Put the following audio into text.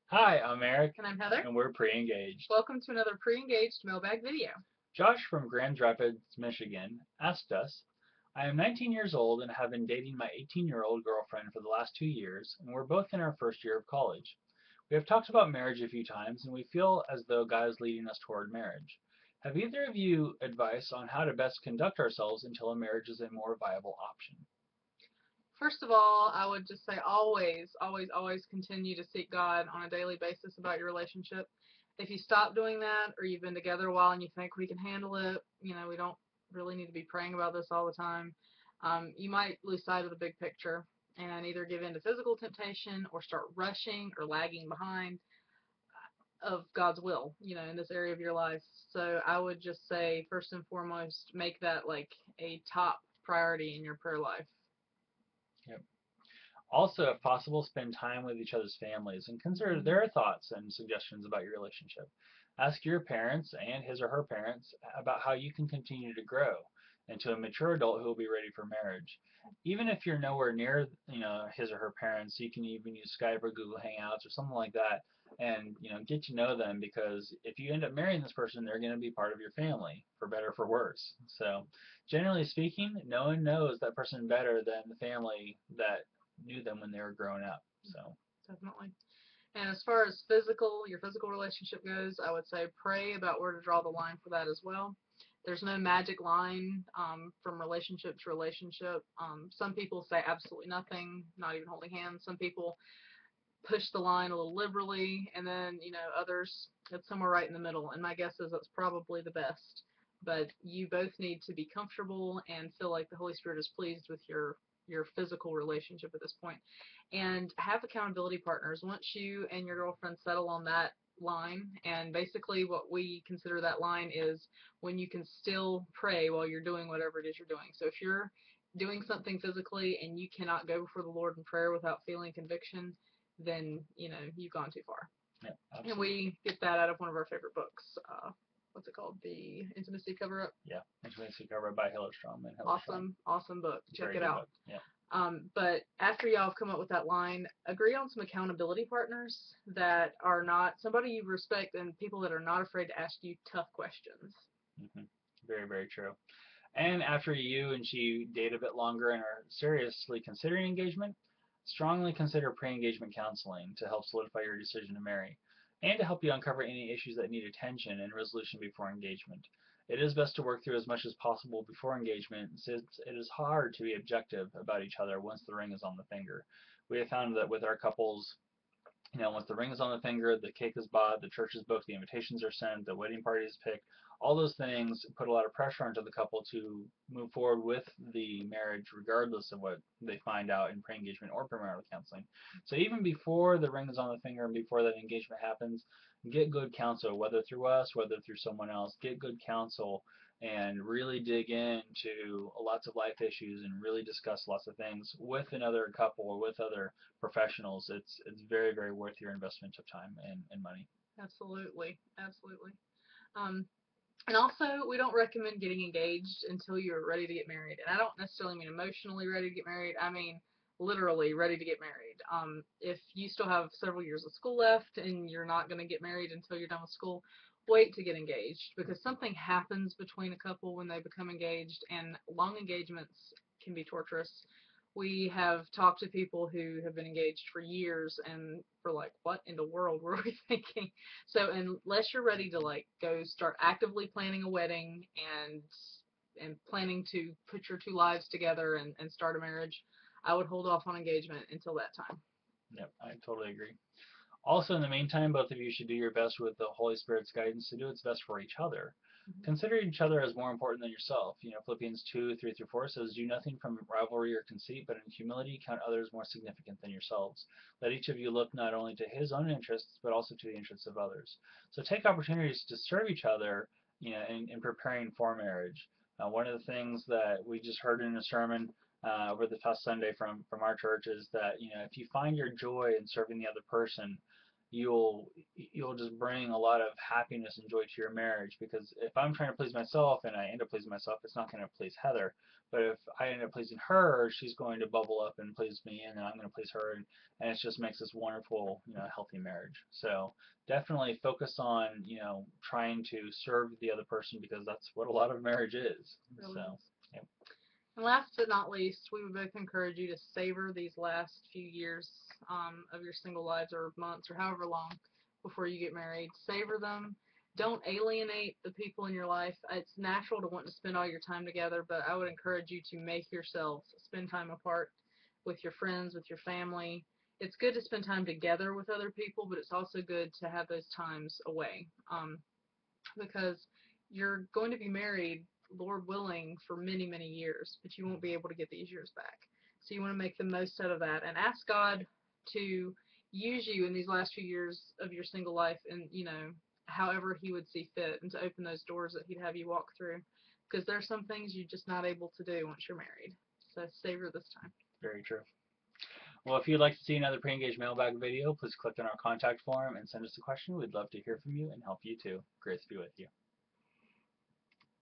Hi, I'm Eric, And I'm Heather. and we're pre-engaged. Welcome to another pre-engaged mailbag video. Josh from Grand Rapids, Michigan, asked us, I am 19 years old and have been dating my 18-year-old girlfriend for the last 2 years, and we're both in our first year of college. We have talked about marriage a few times, and we feel as though God is leading us toward marriage. Have either of you advice on how to best conduct ourselves until a marriage is a more viable option? First of all, I would just say always, always, always continue to seek God on a daily basis about your relationship. If you stop doing that or you've been together a while and you think we can handle it, we don't really need to be praying about this all the time. You might lose sight of the big picture and either give in to physical temptation or start rushing or lagging behind of God's will, in this area of your life. So I would just say, first and foremost, make that like a top priority in your prayer life. Yep. Also, if possible, spend time with each other's families and consider Mm-hmm. their thoughts and suggestions about your relationship. Ask your parents and his or her parents about how you can continue to grow into a mature adult who will be ready for marriage. Even if you're nowhere near, his or her parents, you can even use Skype or Google Hangouts or something like that and, get to know them because if you end up marrying this person, they're going to be part of your family, for better or for worse. So, generally speaking, no one knows that person better than the family that knew them when they were growing up. So Definitely. And as far as your physical relationship goes, I would say pray about where to draw the line for that as well. There's no magic line from relationship to relationship. Some people say absolutely nothing, not even holding hands. Some people push the line a little liberally, and then others it's somewhere right in the middle. And my guess is that's probably the best. But you both need to be comfortable and feel like the Holy Spirit is pleased with your physical relationship at this point, and have accountability partners. Once you and your girlfriend settle on that line, and basically what we consider that line is when you can still pray while you're doing whatever it is you're doing. So if you're doing something physically and you cannot go before the Lord in prayer without feeling conviction, then you've gone too far. yeah, And absolutely. we get that out of one of our favorite books. What's it called? The Intimacy Cover Up. Yeah, Intimacy covered by Hillerstrom and Hillerstrom. Awesome, awesome book. Check Very it good out. book. Yeah. But after y'all have come up with that line, agree on some accountability partners that are not somebody you respect and people that are not afraid to ask you tough questions. hmm Very, very true. And after you and she date a bit longer and are seriously considering engagement, strongly consider pre-engagement counseling to help solidify your decision to marry and to help you uncover any issues that need attention and resolution before engagement. It is best to work through as much as possible before engagement since it is hard to be objective about each other once the ring is on the finger. We have found that with our couples, once the ring is on the finger, the cake is bought, the church is booked, the invitations are sent, the wedding party is picked. All those things put a lot of pressure onto the couple to move forward with the marriage, regardless of what they find out in pre-engagement or premarital counseling. So even before the ring is on the finger and before that engagement happens, get good counsel, whether through us, whether through someone else. Get good counsel and really dig into lots of life issues and really discuss lots of things with another couple or with other professionals. It's very, very worth your investment of time and money. Absolutely, absolutely. Um, and also, we don't recommend getting engaged until you're ready to get married. And I don't necessarily mean emotionally ready to get married. I mean literally ready to get married. If you still have several years of school left and you're not going to get married until you're done with school, wait to get engaged because something happens between a couple when they become engaged, and long engagements can be torturous. We have talked to people who have been engaged for years and for like, what in the world were we thinking? So unless you're ready to like go start actively planning a wedding and planning to put your two lives together and start a marriage, I would hold off on engagement until that time. Yep, I totally agree. Also, in the meantime, both of you should do your best with the Holy Spirit's guidance to do what's best for each other. Mm-hmm. Consider each other as more important than yourself. Philippians 2:3-4 says, Do nothing from rivalry or conceit, but in humility count others more significant than yourselves. Let each of you look not only to his own interests, but also to the interests of others. So take opportunities to serve each other, in preparing for marriage. One of the things that we just heard in a sermon over the past Sunday from our church is that if you find your joy in serving the other person, you'll just bring a lot of happiness and joy to your marriage. Because if I'm trying to please myself and I end up pleasing myself, it's not going to please Heather. But if I end up pleasing her, she's going to bubble up and please me, and then I'm going to please her, and it just makes this wonderful, healthy marriage. So definitely focus on, trying to serve the other person, because that's what a lot of marriage is. Really So, is. yeah. And last but not least, we would both encourage you to savor these last few years of your single lives, or months, or however long before you get married. Savor them. Don't alienate the people in your life. It's natural to want to spend all your time together, but I would encourage you to make yourselves spend time apart with your friends, with your family. It's good to spend time together with other people, but it's also good to have those times away, because you're going to be married, Lord willing, for many, many years, but you won't be able to get these years back. So you want to make the most out of that and ask God to use you in these last few years of your single life, and however He would see fit, and to open those doors that He'd have you walk through, because there's some things you're just not able to do once you're married. So savor this time. Very true. Well, if you'd like to see another pre-engaged mailbag video, please click on our contact form and send us a question. We'd love to hear from you and help you too. Grace be with you.